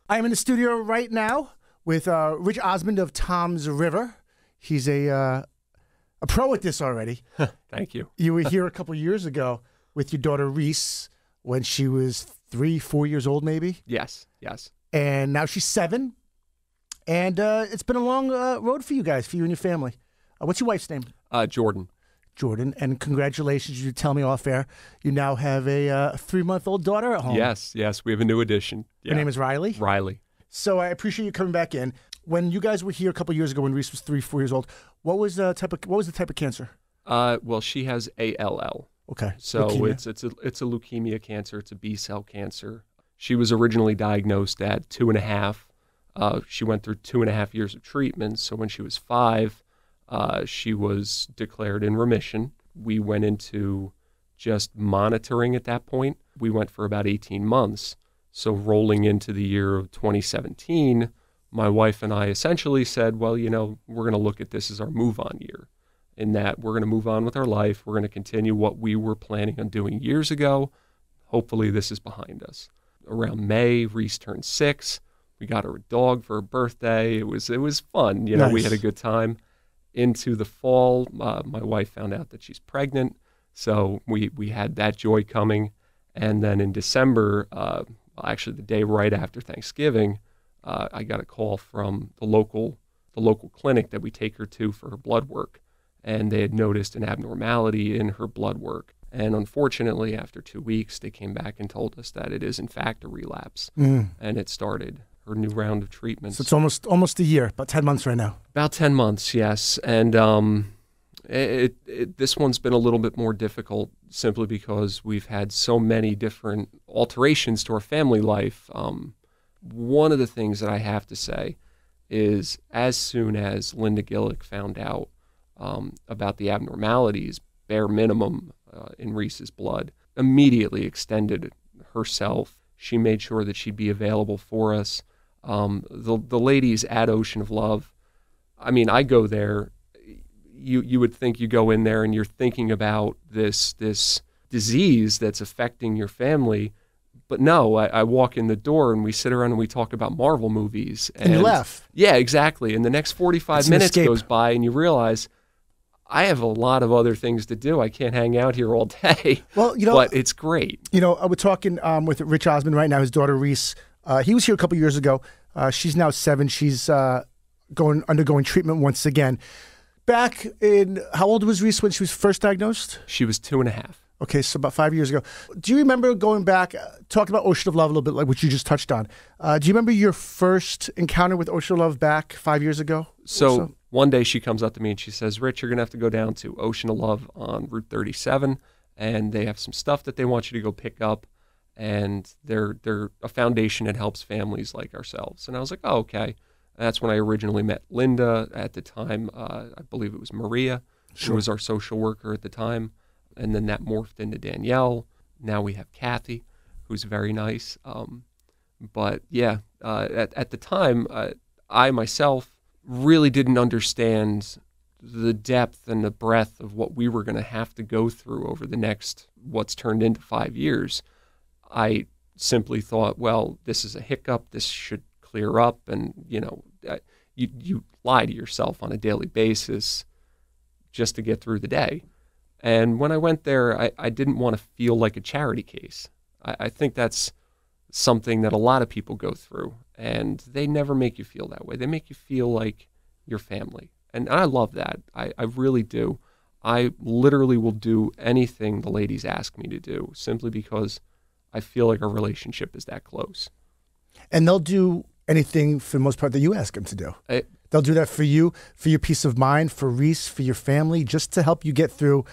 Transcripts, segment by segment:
I'm in the studio right now with Rich Osmond of Tom's River. He's a pro at this already. Thank you. You were here a couple years ago with your daughter Reese when she was 3-4 years old, maybe? Yes, yes. And now she's 7. And it's been a long road for you guys, for you and your family. What's your wife's name? Jordan. Jordan, and congratulations, you tell me off air, you now have a 3-month-old daughter at home. Yes, we have a new addition. Yeah. Her name is Riley? Riley. So I appreciate you coming back in. When you guys were here a couple years ago when Reese was 3-4 years old, what was the type of cancer? Well, she has ALL. Okay. So leukemia. it's a leukemia cancer. It's a B-cell cancer. She was originally diagnosed at 2.5. She went through 2.5 years of treatment. So when she was 5, she was declared in remission. We went into just monitoring at that point. We went for about 18 months. So rolling into the year of 2017, my wife and I essentially said, well, we're going to look at this as our move-on year, in that we're going to move on with our life. We're going to continue what we were planning on doing years ago. Hopefully this is behind us. Around May, Reese turned 6. We got her a dog for her birthday. It was fun. Nice. We had a good time. Into the fall, my wife found out that she's pregnant, so we had that joy coming. And then in December, actually the day right after Thanksgiving, I got a call from the local clinic that we take her to for her blood work, and they had noticed an abnormality in her blood work. And unfortunately, after 2 weeks, they came back and told us that it is in fact a relapse, and it started her new round of treatments. So it's almost a year, about 10 months right now. About 10 months, yes. And this one's been a little bit more difficult simply because we've had so many different alterations to our family life. One of the things that I have to say is as soon as Linda Gillick found out about the abnormalities, bare minimum, in Reese's blood, immediately extended herself. She made sure that she'd be available for us. The ladies at Ocean of Love, I mean, I go there, you would think you go in there and you're thinking about this disease that's affecting your family, but no, I walk in the door and we sit around and we talk about Marvel movies. And you laugh. Yeah, exactly. And the next 45 minutes goes by and you realize, I have a lot of other things to do. I can't hang out here all day. Well, but it's great. We're talking with Rich Osmond right now, his daughter Reese. He was here a couple years ago. She's now 7. She's undergoing treatment once again. Back in, how old was Reese when she was first diagnosed? She was 2.5. Okay, so about 5 years ago. Do you remember going back, talking about Ocean of Love a little bit, like what you just touched on? Do you remember your first encounter with Ocean of Love back 5 years ago? So one day she comes up to me and she says, Rich, you're going to have to go down to Ocean of Love on Route 37, and they have some stuff that they want you to go pick up, and they're a foundation that helps families like ourselves. And I was like, oh, okay. And that's when I originally met Linda. At the time, I believe it was Maria, who was our social worker at the time. And then that morphed into Danielle. Now we have Kathy, who's very nice. But yeah, at the time, I myself really didn't understand the depth and the breadth of what we were going to have to go through over the next, what's turned into 5 years. I simply thought, well, this is a hiccup. This should clear up. And, you lie to yourself on a daily basis just to get through the day. And when I went there, I didn't want to feel like a charity case. I think that's something that a lot of people go through, and they never make you feel that way. They make you feel like your family. And I love that. I really do. I literally will do anything the ladies ask me to do simply because I feel like our relationship is that close. And they'll do anything for the most part that you ask them to do. They'll do that for you, for your peace of mind, for Reese, for your family, just to help you get through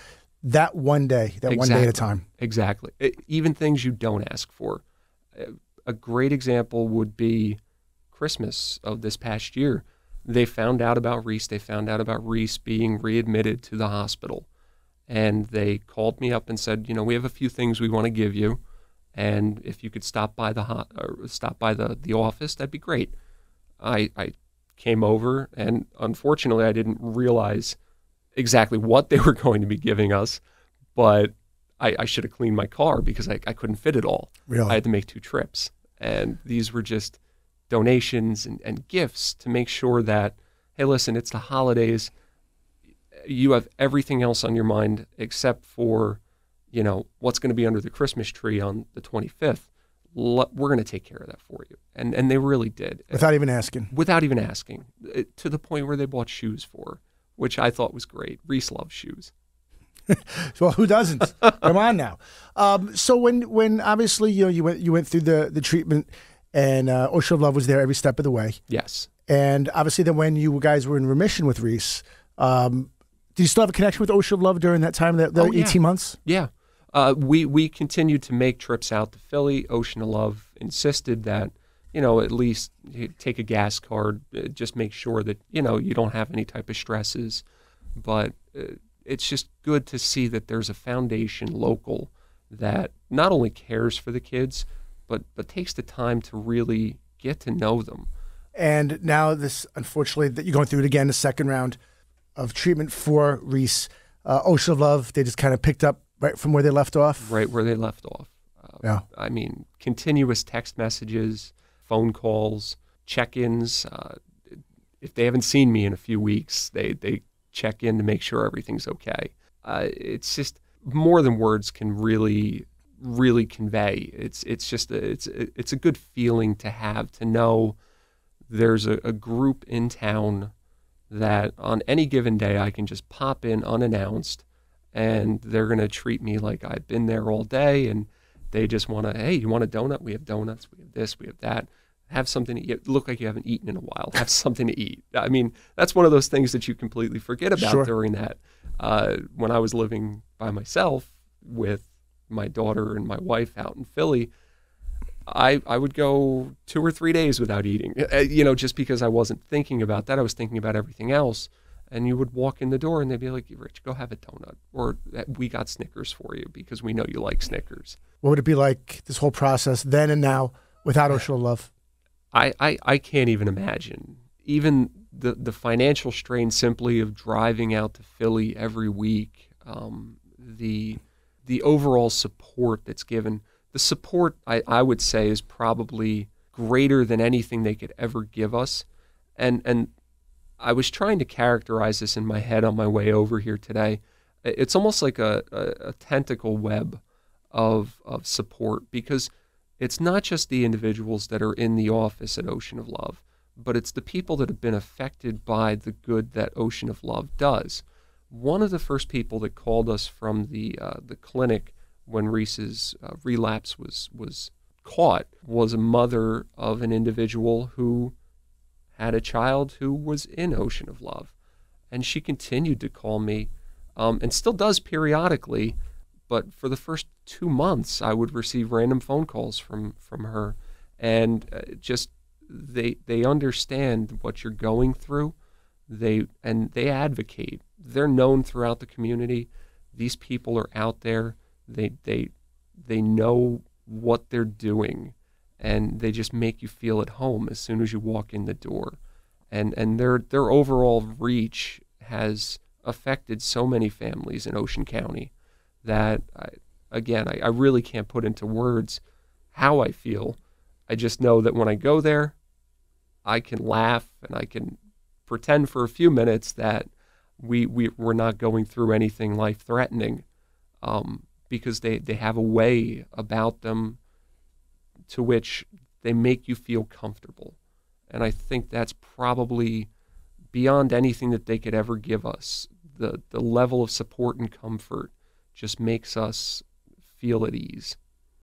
that one day, one day at a time. Exactly. Even things you don't ask for. A great example would be Christmas of this past year. They found out about Reese. They found out about Reese being readmitted to the hospital. And they called me up and said, we have a few things we want to give you. And if you could stop by the office, that'd be great. I came over, and unfortunately I didn't realize exactly what they were going to be giving us, but I should have cleaned my car because I couldn't fit it all. Really? I had to make 2 trips, and these were just donations and gifts to make sure that, hey, listen, it's the holidays. You have everything else on your mind except for, what's going to be under the Christmas tree on the 25th. We're going to take care of that for you. And they really did. Without even asking. Without even asking, to the point where they bought shoes for, which I thought was great. Reese loves shoes. Well, who doesn't? Come on now. So when obviously you went through the treatment, and Ocean of Love was there every step of the way. Yes. And obviously then when you guys were in remission with Reese, do you still have a connection with Ocean of Love during that time, the 18 months? Yeah. We continued to make trips out to Philly. Ocean of Love insisted that, at least take a gas card, just make sure that, you don't have any type of stresses. But it's just good to see that there's a foundation local that not only cares for the kids, but takes the time to really get to know them. And now this, unfortunately, that you're going through it again, the second round of treatment for Reese. Ocean of Love, they just kind of picked up right from where they left off? Right where they left off. Yeah. I mean, continuous text messages, phone calls, check-ins. If they haven't seen me in a few weeks, they check in to make sure everything's okay. It's just more than words can really convey. It's a good feeling to have, to know there's a group in town that on any given day I can just pop in unannounced, and they're going to treat me like I've been there all day, and they just want to, hey, you want a donut? We have donuts. We have this. We have that. Have something to eat. Look like you haven't eaten in a while. Have something to eat. I mean, that's one of those things that you completely forget about Sure. during that. When I was living by myself with my daughter and my wife out in Philly, I would go 2 or 3 days without eating, just because I wasn't thinking about that. I was thinking about everything else. And you would walk in the door and they'd be like, Rich, go have a donut. Or we got Snickers for you because we know you like Snickers. What would it be like, this whole process then and now, without Ocean of Love? I can't even imagine. Even the financial strain simply of driving out to Philly every week, the overall support that's given. The support, I would say, is probably greater than anything they could ever give us. And I was trying to characterize this in my head on my way over here today. It's almost like a tentacle web of support, because it's not just the individuals that are in the office at Ocean of Love, but it's the people that have been affected by the good that Ocean of Love does. One of the first people that called us from the clinic when Reese's relapse was caught was a mother of an individual who had a child who was in Ocean of Love. And she continued to call me, and still does periodically, but for the first 2 months, I would receive random phone calls from her. And just they understand what you're going through. They advocate. They're known throughout the community. These people are out there. They know what they're doing, and they just make you feel at home as soon as you walk in the door. And their overall reach has affected so many families in Ocean County that, I really can't put into words how I feel. I just know that when I go there, I can laugh and I can pretend for a few minutes that we're not going through anything life-threatening, because they have a way about them to which they make you feel comfortable. And I think that's probably beyond anything that they could ever give us. The level of support and comfort just makes us feel at ease.